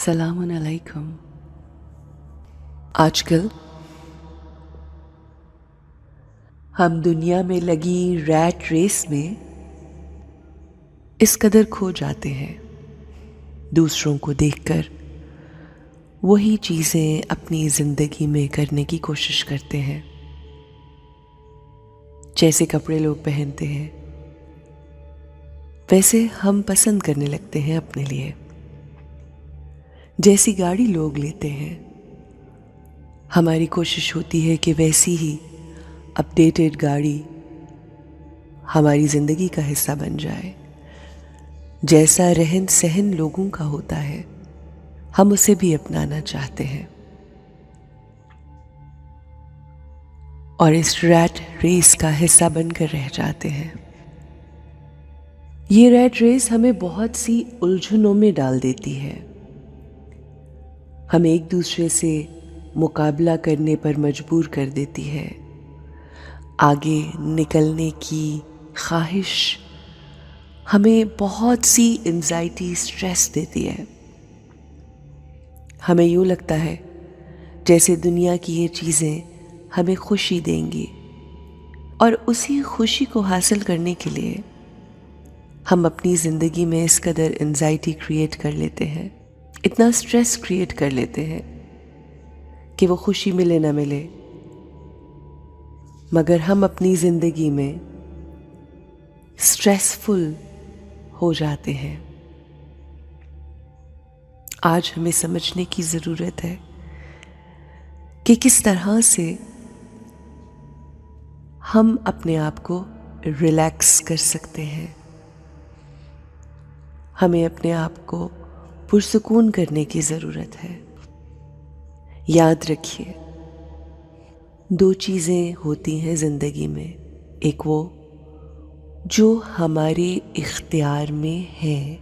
سلام علیکم۔ آج کل ہم دنیا میں لگی ریٹ ریس میں اس قدر کھو جاتے ہیں، دوسروں کو دیکھ کر وہی چیزیں اپنی زندگی میں کرنے کی کوشش کرتے ہیں، جیسے کپڑے لوگ پہنتے ہیں ویسے ہم پسند کرنے لگتے ہیں اپنے لیے، جیسی گاڑی لوگ لیتے ہیں ہماری کوشش ہوتی ہے کہ ویسی ہی اپڈیٹڈ گاڑی ہماری زندگی کا حصہ بن جائے، جیسا رہن سہن لوگوں کا ہوتا ہے ہم اسے بھی اپنانا چاہتے ہیں، اور اس ریٹ ریس کا حصہ بن کر رہ جاتے ہیں۔ یہ ریٹ ریس ہمیں بہت سی الجھنوں میں ڈال دیتی ہے، ہمیں ایک دوسرے سے مقابلہ کرنے پر مجبور کر دیتی ہے، آگے نکلنے کی خواہش ہمیں بہت سی انزائٹی سٹریس دیتی ہے، ہمیں یوں لگتا ہے جیسے دنیا کی یہ چیزیں ہمیں خوشی دیں گی، اور اسی خوشی کو حاصل کرنے کے لیے ہم اپنی زندگی میں اس قدر انزائٹی کریٹ کر لیتے ہیں، اتنا سٹریس کریٹ کر لیتے ہیں کہ وہ خوشی ملے نہ ملے، مگر ہم اپنی زندگی میں سٹریسفل ہو جاتے ہیں۔ آج ہمیں سمجھنے کی ضرورت ہے کہ کس طرح سے ہم اپنے آپ کو ریلیکس کر سکتے ہیں، ہمیں اپنے آپ کو پرسکون کرنے کی ضرورت ہے۔ یاد رکھیے، دو چیزیں ہوتی ہیں زندگی میں، ایک وہ جو ہمارے اختیار میں ہے،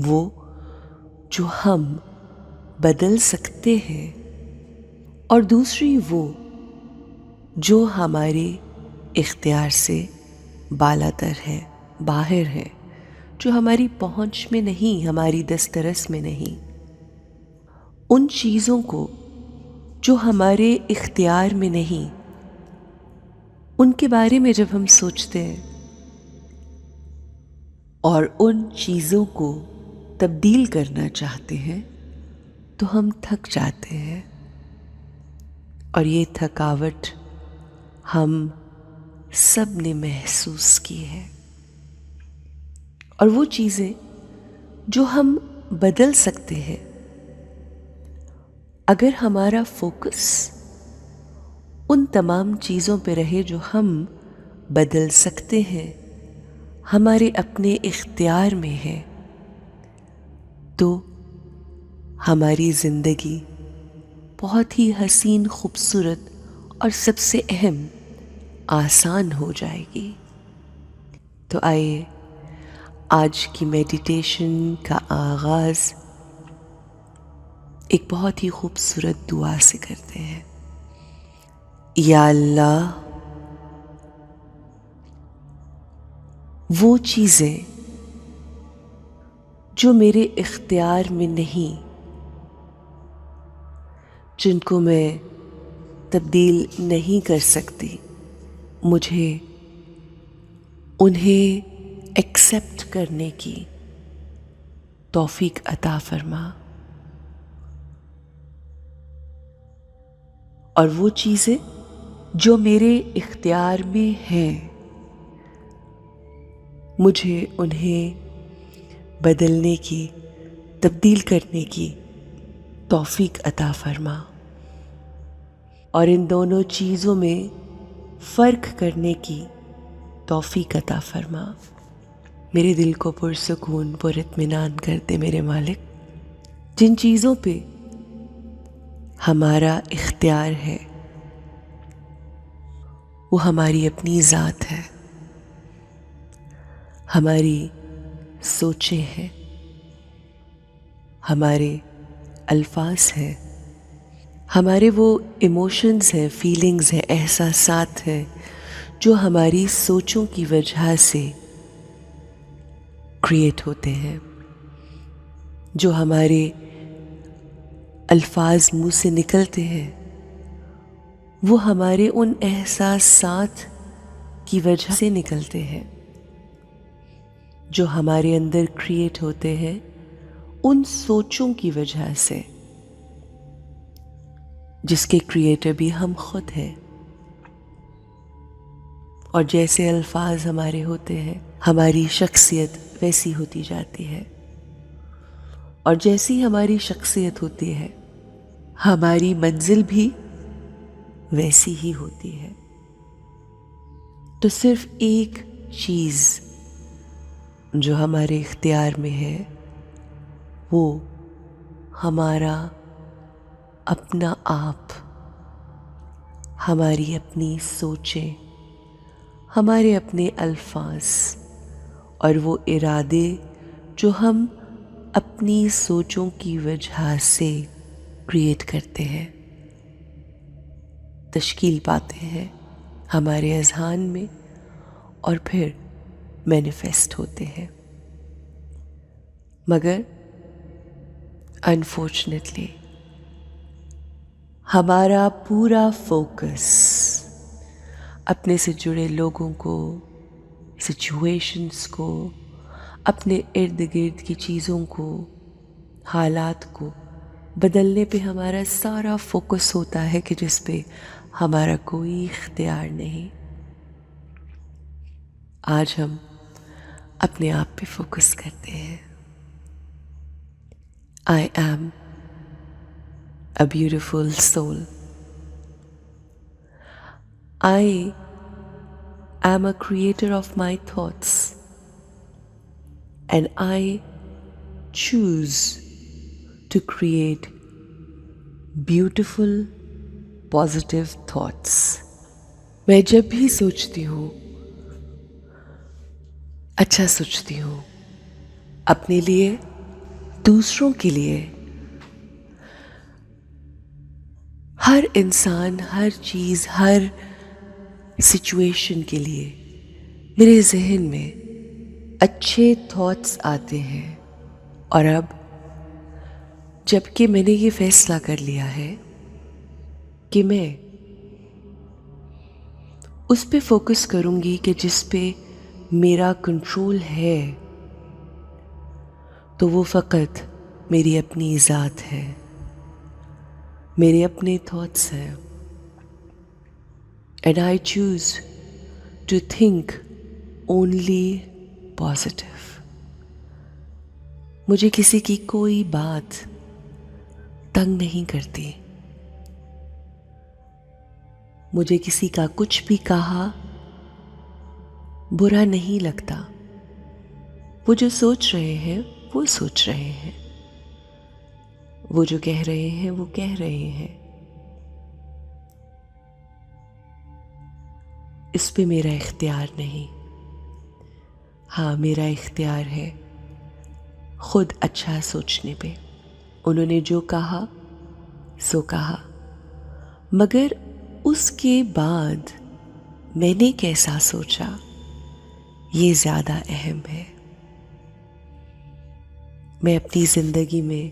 وہ جو ہم بدل سکتے ہیں، اور دوسری وہ جو ہمارے اختیار سے بالاتر ہے، باہر ہے، جو ہماری پہنچ میں نہیں، ہماری دسترس میں نہیں۔ ان چیزوں کو جو ہمارے اختیار میں نہیں، ان کے بارے میں جب ہم سوچتے ہیں اور ان چیزوں کو تبدیل کرنا چاہتے ہیں تو ہم تھک جاتے ہیں، اور یہ تھکاوٹ ہم سب نے محسوس کی ہے، اور وہ چیزیں جو ہم بدل سکتے ہیں، اگر ہمارا فوکس ان تمام چیزوں پہ رہے جو ہم بدل سکتے ہیں، ہمارے اپنے اختیار میں ہے، تو ہماری زندگی بہت ہی حسین، خوبصورت اور سب سے اہم آسان ہو جائے گی۔ تو آئیے آج کی میڈیٹیشن کا آغاز ایک بہت ہی خوبصورت دعا سے کرتے ہیں۔ یا اللہ، وہ چیزیں جو میرے اختیار میں نہیں، جن کو میں تبدیل نہیں کر سکتی، مجھے انہیں ایکسپٹ کرنے کی توفیق عطا فرما، اور وہ چیزیں جو میرے اختیار میں ہیں، مجھے انہیں بدلنے کی، تبدیل کرنے کی توفیق عطا فرما، اور ان دونوں چیزوں میں فرق کرنے کی توفیق عطا فرما۔ میرے دل کو پرسکون، پر اطمینان کر دے میرے مالک۔ جن چیزوں پہ ہمارا اختیار ہے وہ ہماری اپنی ذات ہے، ہماری سوچیں ہیں، ہمارے الفاظ ہیں، ہمارے وہ ایموشنز ہیں، فیلنگز ہیں، احساسات ہیں جو ہماری سوچوں کی وجہ سے کریٹ ہوتے ہیں۔ جو ہمارے الفاظ منہ سے نکلتے ہیں وہ ہمارے ان احساسات کی وجہ سے نکلتے ہیں جو ہمارے اندر کریٹ ہوتے ہیں ان سوچوں کی وجہ سے، جس کے کریٹر بھی ہم خود ہیں۔ اور جیسے الفاظ ہمارے ہوتے ہیں ہماری شخصیت ویسی ہوتی جاتی ہے، اور جیسی ہماری شخصیت ہوتی ہے ہماری منزل بھی ویسی ہی ہوتی ہے۔ تو صرف ایک چیز جو ہمارے اختیار میں ہے وہ ہمارا اپنا آپ، ہماری اپنی سوچیں، ہمارے اپنے الفاظ اور وہ ارادے جو ہم اپنی سوچوں کی وجہ سے کریٹ کرتے ہیں، تشکیل پاتے ہیں ہمارے اذہان میں اور پھر مینیفیسٹ ہوتے ہیں۔ مگر انفارچونیٹلی ہمارا پورا فوکس اپنے سے جڑے لوگوں کو، سچویشنز کو، اپنے ارد گرد کی چیزوں کو، حالات کو بدلنے پہ ہمارا سارا فوکس ہوتا ہے کہ جس پہ ہمارا کوئی اختیار نہیں۔ آج ہم اپنے آپ پہ فوکس کرتے ہیں۔ I am a beautiful soul. I am a creator of my thoughts, and I choose to create beautiful, positive thoughts. میں جب بھی سوچتی ہوں اچھا سوچتی ہوں، اپنے لیے، دوسروں کے لیے، ہر انسان، ہر چیز، ہر سچویشن کے لیے میرے ذہن میں اچھے تھاٹس آتے ہیں۔ اور اب جب کہ میں نے یہ فیصلہ کر لیا ہے کہ میں اس پہ فوکس کروں گی کہ جس پہ میرا کنٹرول ہے، تو وہ فقط میری اپنی ذات ہے، میرے اپنے تھاٹس ہیں۔ And I choose to think only positive. مجھے کسی کی کوئی بات تنگ نہیں کرتی، مجھے کسی کا کچھ بھی کہا برا نہیں لگتا۔ وہ جو سوچ رہے ہیں وہ سوچ رہے ہیں، وہ جو کہہ رہے ہیں وہ کہہ رہے ہیں، اس پہ میرا اختیار نہیں۔ ہاں، میرا اختیار ہے خود اچھا سوچنے پہ۔ انہوں نے جو کہا سو کہا، مگر اس کے بعد میں نے کیسا سوچا یہ زیادہ اہم ہے۔ میں اپنی زندگی میں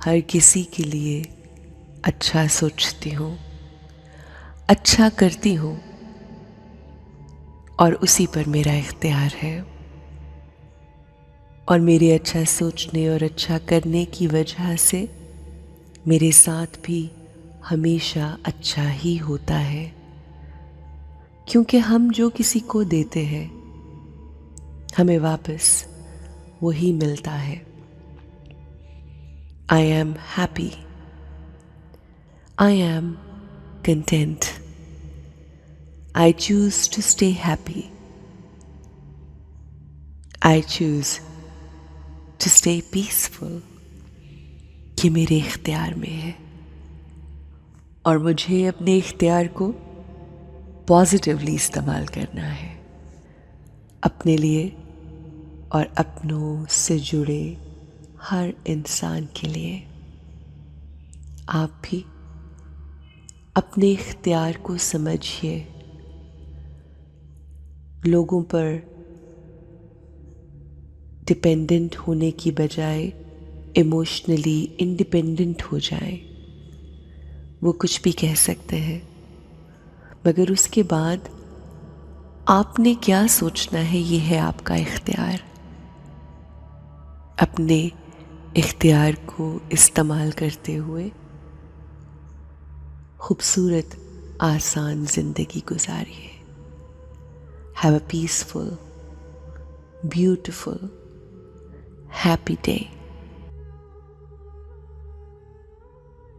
ہر کسی کے لیے اچھا سوچتی ہوں، اچھا کرتی ہوں، اور اسی پر میرا اختیار ہے۔ اور میرے اچھا سوچنے اور اچھا کرنے کی وجہ سے میرے ساتھ بھی ہمیشہ اچھا ہی ہوتا ہے، کیونکہ ہم جو کسی کو دیتے ہیں ہمیں واپس وہی ملتا ہے۔ I am happy. I am content. I choose to stay happy. I choose to stay peaceful. یہ میرے اختیار میں ہے، اور مجھے اپنے اختیار کو پازیٹیولی استعمال کرنا ہے، اپنے لیے اور اپنوں سے جڑے ہر انسان کے لیے۔ آپ بھی اپنے اختیار کو سمجھیے، لوگوں پر ڈپینڈنٹ ہونے کی بجائے ایموشنلی انڈیپینڈنٹ ہو جائیں. وہ کچھ بھی کہہ سکتے ہیں، مگر اس کے بعد آپ نے کیا سوچنا ہے یہ ہے آپ کا اختیار. اپنے اختیار کو استعمال کرتے ہوئے خوبصورت آسان زندگی گزاریے. Have a peaceful beautiful happy day.